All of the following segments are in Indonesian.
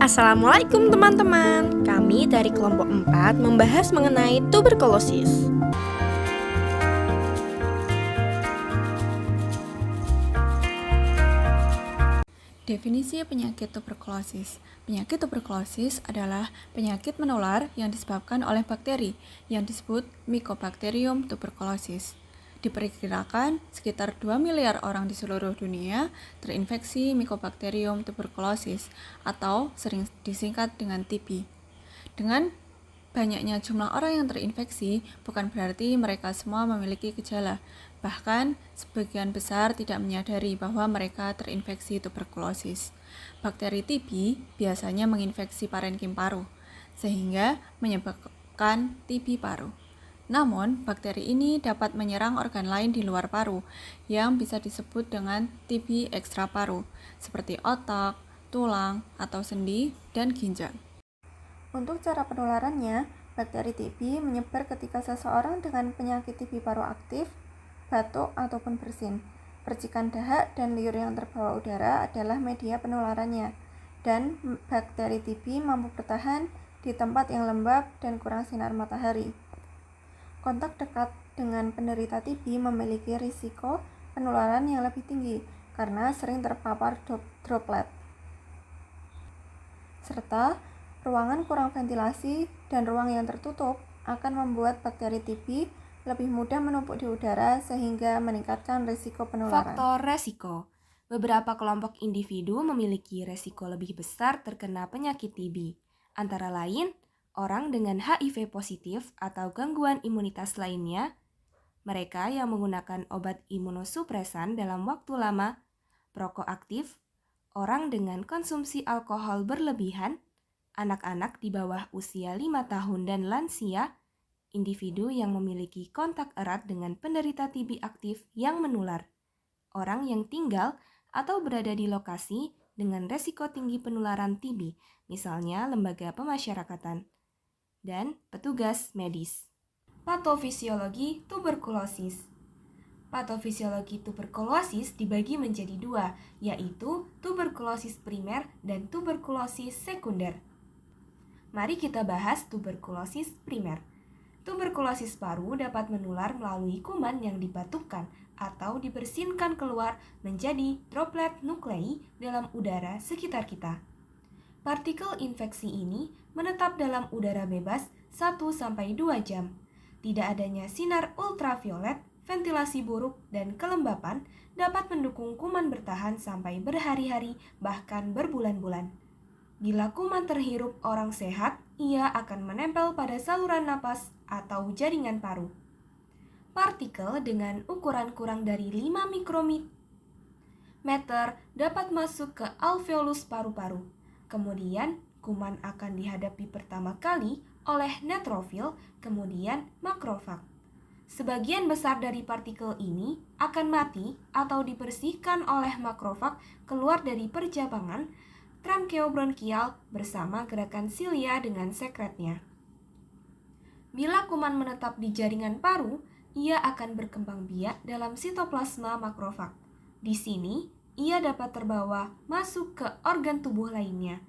Assalamualaikum teman-teman. Kami dari kelompok 4 membahas mengenai tuberkulosis. Definisi penyakit tuberkulosis. Penyakit tuberkulosis adalah penyakit menular yang disebabkan oleh bakteri yang disebut Mycobacterium tuberculosis. Diperkirakan sekitar 2 miliar orang di seluruh dunia terinfeksi Mycobacterium tuberculosis atau sering disingkat dengan TB. Dengan banyaknya jumlah orang yang terinfeksi bukan berarti mereka semua memiliki gejala. Bahkan, sebagian besar tidak menyadari bahwa mereka terinfeksi tuberkulosis. Bakteri TB biasanya menginfeksi parenkim paru, sehingga menyebabkan TB paru. Namun, bakteri ini dapat menyerang organ lain di luar paru, yang bisa disebut dengan TB ekstraparu, seperti otak, tulang, atau sendi, dan ginjal. Untuk cara penularannya, bakteri TB menyebar ketika seseorang dengan penyakit TB paru aktif, batuk ataupun bersin. Percikan dahak dan liur yang terbawa udara adalah media penularannya, dan bakteri TB mampu bertahan di tempat yang lembab dan kurang sinar matahari. Kontak dekat dengan penderita TB memiliki risiko penularan yang lebih tinggi karena sering terpapar droplet, serta ruangan kurang ventilasi dan ruang yang tertutup akan membuat bakteri TB lebih mudah menumpuk di udara sehingga meningkatkan risiko penularan. Faktor resiko. Beberapa kelompok individu memiliki resiko lebih besar terkena penyakit TB. Antara lain, orang dengan HIV positif atau gangguan imunitas lainnya, mereka yang menggunakan obat imunosupresan dalam waktu lama, perokok aktif, orang dengan konsumsi alkohol berlebihan, anak-anak di bawah usia 5 tahun dan lansia, individu yang memiliki kontak erat dengan penderita TB aktif yang menular, orang yang tinggal atau berada di lokasi dengan resiko tinggi penularan TB, misalnya lembaga pemasyarakatan, dan petugas medis. Patofisiologi tuberkulosis. Patofisiologi tuberkulosis dibagi menjadi dua, yaitu tuberkulosis primer dan tuberkulosis sekunder. Mari kita bahas tuberkulosis primer. Tuberkulosis paru dapat menular melalui kuman yang dibatukkan atau dibersinkan keluar menjadi droplet nuklei dalam udara sekitar kita. Partikel infeksi ini menetap dalam udara bebas 1-2 jam. Tidak adanya sinar ultraviolet, ventilasi buruk, dan kelembapan dapat mendukung kuman bertahan sampai berhari-hari bahkan berbulan-bulan. Bila kuman terhirup orang sehat, ia akan menempel pada saluran napas atau jaringan paru. Partikel dengan ukuran kurang dari 5 mikrometer dapat masuk ke alveolus paru-paru. Kemudian, kuman akan dihadapi pertama kali oleh neutrofil, kemudian makrofag. Sebagian besar dari partikel ini akan mati atau dibersihkan oleh makrofag keluar dari perjabangan trankeobronkial bersama gerakan silia dengan sekretnya. Bila kuman menetap di jaringan paru, ia akan berkembang biak dalam sitoplasma makrofag. Di sini, ia dapat terbawa masuk ke organ tubuh lainnya.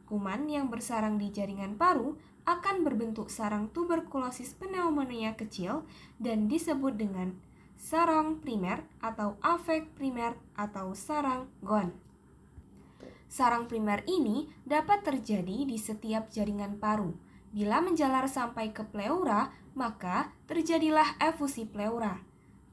Kuman yang bersarang di jaringan paru akan berbentuk sarang tuberkulosis pneumonia kecil dan disebut dengan sarang primer atau afek primer atau sarang Ghon. Sarang primer ini dapat terjadi di setiap jaringan paru. Bila menjalar sampai ke pleura, maka terjadilah efusi pleura.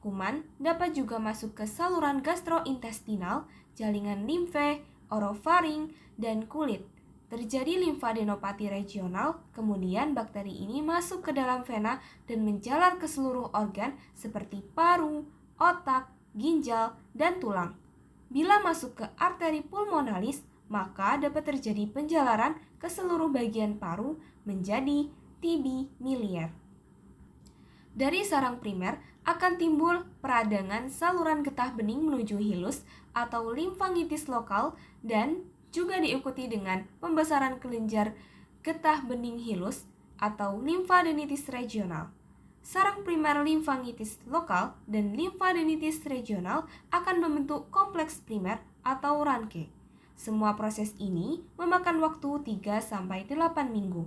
Kuman dapat juga masuk ke saluran gastrointestinal, jaringan limfe, orofaring, dan kulit. Terjadi limfadenopati regional, kemudian bakteri ini masuk ke dalam vena dan menjalar ke seluruh organ seperti paru, otak, ginjal, dan tulang. Bila masuk ke arteri pulmonalis, maka dapat terjadi penjalaran ke seluruh bagian paru menjadi TB miliar. Dari sarang primer akan timbul peradangan saluran getah bening menuju hilus atau limfangitis lokal dan juga diikuti dengan pembesaran kelenjar getah bening hilus atau limfadenitis regional. Sarang primer limfangitis lokal dan limfadenitis regional akan membentuk kompleks primer atau ranke. Semua proses ini memakan waktu 3-8 minggu.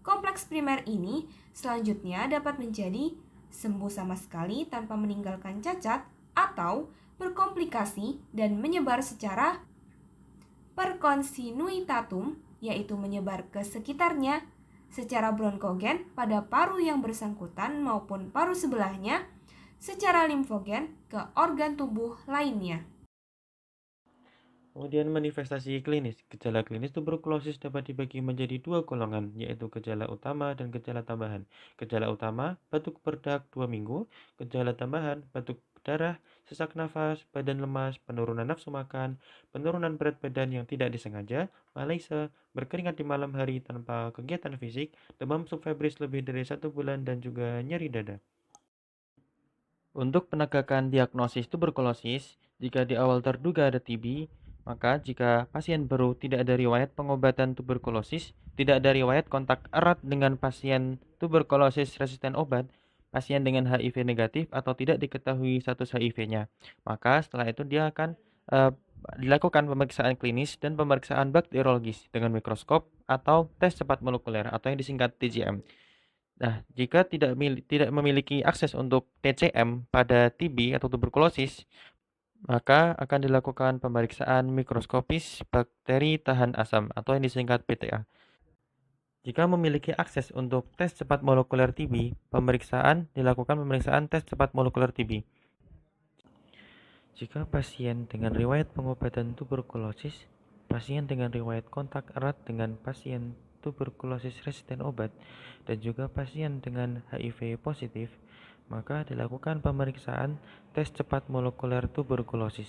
Kompleks primer ini selanjutnya dapat menjadi sembuh sama sekali tanpa meninggalkan cacat atau berkomplikasi dan menyebar secara perkontinuitatum, yaitu menyebar ke sekitarnya secara bronkogen pada paru yang bersangkutan maupun paru sebelahnya, secara limfogen ke organ tubuh lainnya. Kemudian manifestasi klinis. Gejala klinis tuberkulosis dapat dibagi menjadi dua golongan, yaitu gejala utama dan gejala tambahan. Gejala utama, batuk berdak 2 minggu. Gejala tambahan, batuk berdarah, sesak nafas, badan lemas, penurunan nafsu makan, penurunan berat badan yang tidak disengaja, malaise, berkeringat di malam hari tanpa kegiatan fisik, demam subfebris lebih dari 1 bulan, dan juga nyeri dada. Untuk penegakan diagnosis tuberkulosis, jika di awal terduga ada TB, maka jika pasien baru tidak ada riwayat pengobatan tuberkulosis, tidak ada riwayat kontak erat dengan pasien tuberkulosis resisten obat, pasien dengan HIV negatif atau tidak diketahui status HIV-nya, maka setelah itu dia akan dilakukan pemeriksaan klinis dan pemeriksaan bakteriologis dengan mikroskop atau tes cepat molekuler atau yang disingkat TCM. Nah, jika tidak memiliki akses untuk TCM pada TB atau tuberkulosis, maka akan dilakukan pemeriksaan mikroskopis bakteri tahan asam atau yang disingkat PTA. Jika memiliki akses untuk tes cepat molekuler TB, dilakukan pemeriksaan tes cepat molekuler TB. Jika pasien dengan riwayat pengobatan tuberkulosis, pasien dengan riwayat kontak erat dengan pasien tuberkulosis resisten obat, dan juga pasien dengan HIV positif, maka dilakukan pemeriksaan tes cepat molekuler tuberkulosis.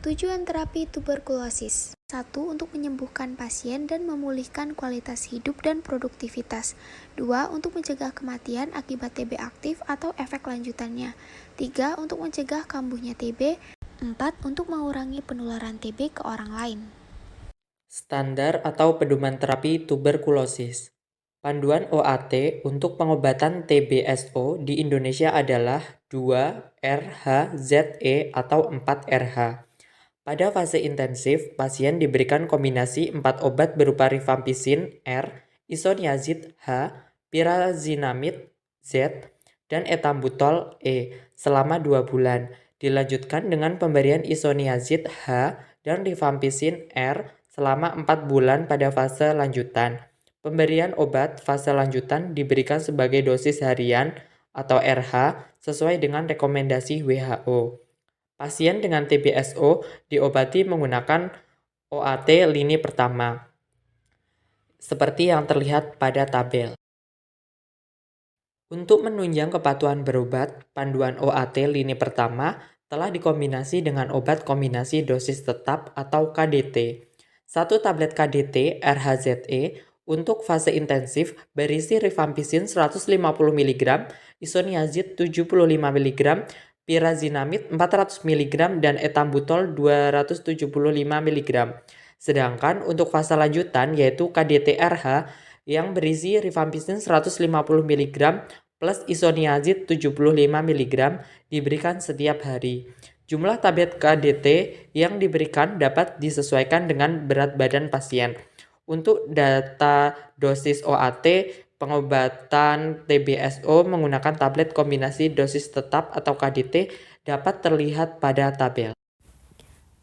Tujuan terapi tuberkulosis. 1. Untuk menyembuhkan pasien dan memulihkan kualitas hidup dan produktivitas. 2. Untuk mencegah kematian akibat TB aktif atau efek lanjutannya. 3. Untuk mencegah kambuhnya TB. 4. Untuk mengurangi penularan TB ke orang lain. Standar atau pedoman terapi tuberkulosis. Panduan OAT untuk pengobatan TBSO di Indonesia adalah 2-RH-ZE atau 4-RH. Pada fase intensif, pasien diberikan kombinasi 4 obat berupa rifampicin R, isoniazid H, pyrazinamide Z, dan etambutol E selama 2 bulan. Dilanjutkan dengan pemberian isoniazid H dan rifampicin R selama 4 bulan pada fase lanjutan. Pemberian obat fase lanjutan diberikan sebagai dosis harian atau RH sesuai dengan rekomendasi WHO. Pasien dengan TBSO diobati menggunakan OAT lini pertama, seperti yang terlihat pada tabel. Untuk menunjang kepatuhan berobat, panduan OAT lini pertama telah dikombinasi dengan obat kombinasi dosis tetap atau KDT. 1 tablet KDT RHZE untuk fase intensif berisi rifampicin 150 mg, isoniazid 75 mg, pyrazinamide 400 mg, dan etambutol 275 mg. Sedangkan untuk fase lanjutan yaitu KDT-RH yang berisi rifampicin 150 mg plus isoniazid 75 mg diberikan setiap hari. Jumlah tablet KDT yang diberikan dapat disesuaikan dengan berat badan pasien. Untuk data dosis OAT, pengobatan TBSO menggunakan tablet kombinasi dosis tetap atau KDT dapat terlihat pada tabel.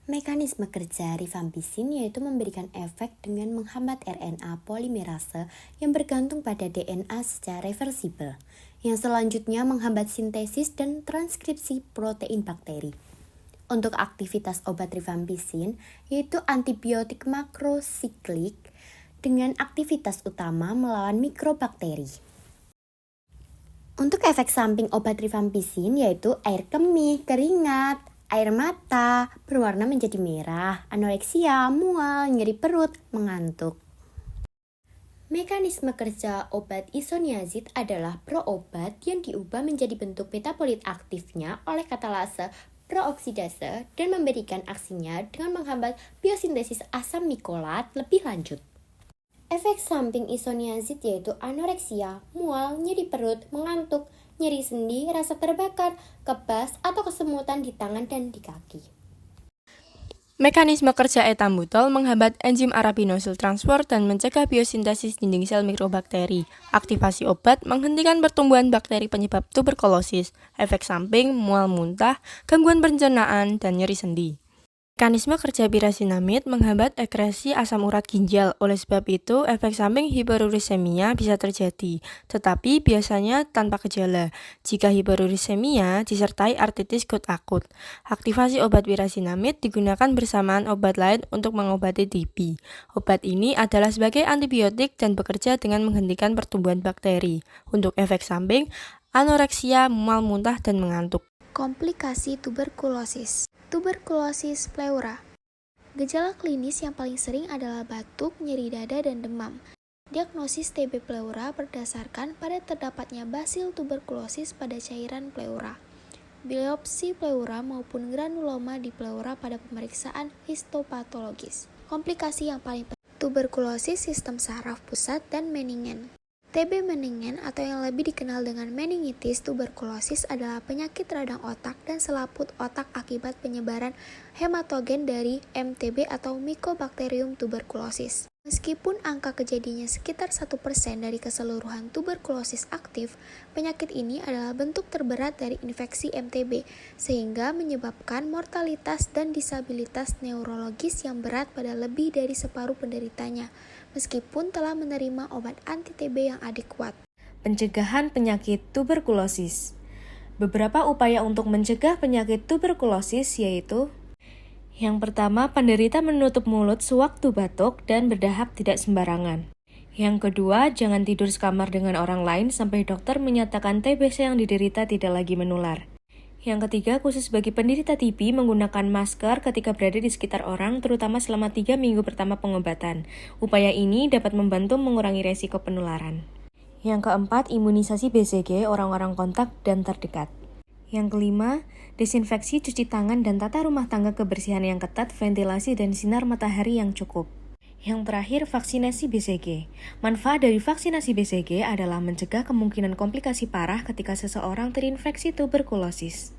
Mekanisme kerja rifampicin yaitu memberikan efek dengan menghambat RNA polimerase yang bergantung pada DNA secara reversibel, yang selanjutnya menghambat sintesis dan transkripsi protein bakteri. Untuk aktivitas obat rifampicin yaitu antibiotik makrosiklik dengan aktivitas utama melawan mikrobakteri. Untuk efek samping obat rifampicin yaitu air kemih, keringat, air mata, berwarna menjadi merah, anoreksia, mual, nyeri perut, mengantuk. Mekanisme kerja obat isoniazid adalah proobat yang diubah menjadi bentuk metabolit aktifnya oleh katalase prooksidase dan memberikan aksinya dengan menghambat biosintesis asam mikolat lebih lanjut. Efek samping isoniazid yaitu anoreksia, mual, nyeri perut, mengantuk, nyeri sendi, rasa terbakar, kebas, atau kesemutan di tangan dan di kaki. Mekanisme kerja etambutol menghambat enzim arabinosil transport dan mencegah biosintesis dinding sel mikrobakteri. Aktivasi obat menghentikan pertumbuhan bakteri penyebab tuberkulosis, efek samping, mual muntah, gangguan pencernaan, dan nyeri sendi. Mekanisme kerja pirasinamid menghambat ekresi asam urat ginjal. Oleh sebab itu, efek samping hiperurisemia bisa terjadi, tetapi biasanya tanpa gejala. Jika hiperurisemia disertai artritis gut akut, aktivasi obat pirasinamid digunakan bersamaan obat lain untuk mengobati TB. Obat ini adalah sebagai antibiotik dan bekerja dengan menghentikan pertumbuhan bakteri. Untuk efek samping, anoreksia, mual muntah, dan mengantuk. Komplikasi tuberkulosis. Tuberkulosis pleura. Gejala klinis yang paling sering adalah batuk, nyeri dada, dan demam. Diagnosis TB pleura berdasarkan pada terdapatnya basil tuberkulosis pada cairan pleura, biopsi pleura maupun granuloma di pleura pada pemeriksaan histopatologis. Komplikasi yang paling penting, tuberkulosis sistem saraf pusat dan meningen. TB meningen atau yang lebih dikenal dengan meningitis tuberkulosis adalah penyakit radang otak dan selaput otak akibat penyebaran hematogen dari MTB atau Mycobacterium tuberculosis. Meskipun angka kejadiannya sekitar 1% dari keseluruhan tuberkulosis aktif, penyakit ini adalah bentuk terberat dari infeksi MTB, sehingga menyebabkan mortalitas dan disabilitas neurologis yang berat pada lebih dari separuh penderitanya, meskipun telah menerima obat anti-TB yang adekuat. Pencegahan penyakit tuberkulosis. Beberapa upaya untuk mencegah penyakit tuberkulosis yaitu: yang pertama, penderita menutup mulut sewaktu batuk dan berdahak tidak sembarangan. Yang kedua, jangan tidur sekamar dengan orang lain sampai dokter menyatakan TBC yang diderita tidak lagi menular. Yang ketiga, khusus bagi penderita TB, menggunakan masker ketika berada di sekitar orang, terutama selama 3 minggu pertama pengobatan. Upaya ini dapat membantu mengurangi resiko penularan. Yang keempat, imunisasi BCG orang-orang kontak dan terdekat. Yang kelima, desinfeksi, cuci tangan, dan tata rumah tangga kebersihan yang ketat, ventilasi, dan sinar matahari yang cukup. Yang terakhir, vaksinasi BCG. Manfaat dari vaksinasi BCG adalah mencegah kemungkinan komplikasi parah ketika seseorang terinfeksi tuberkulosis.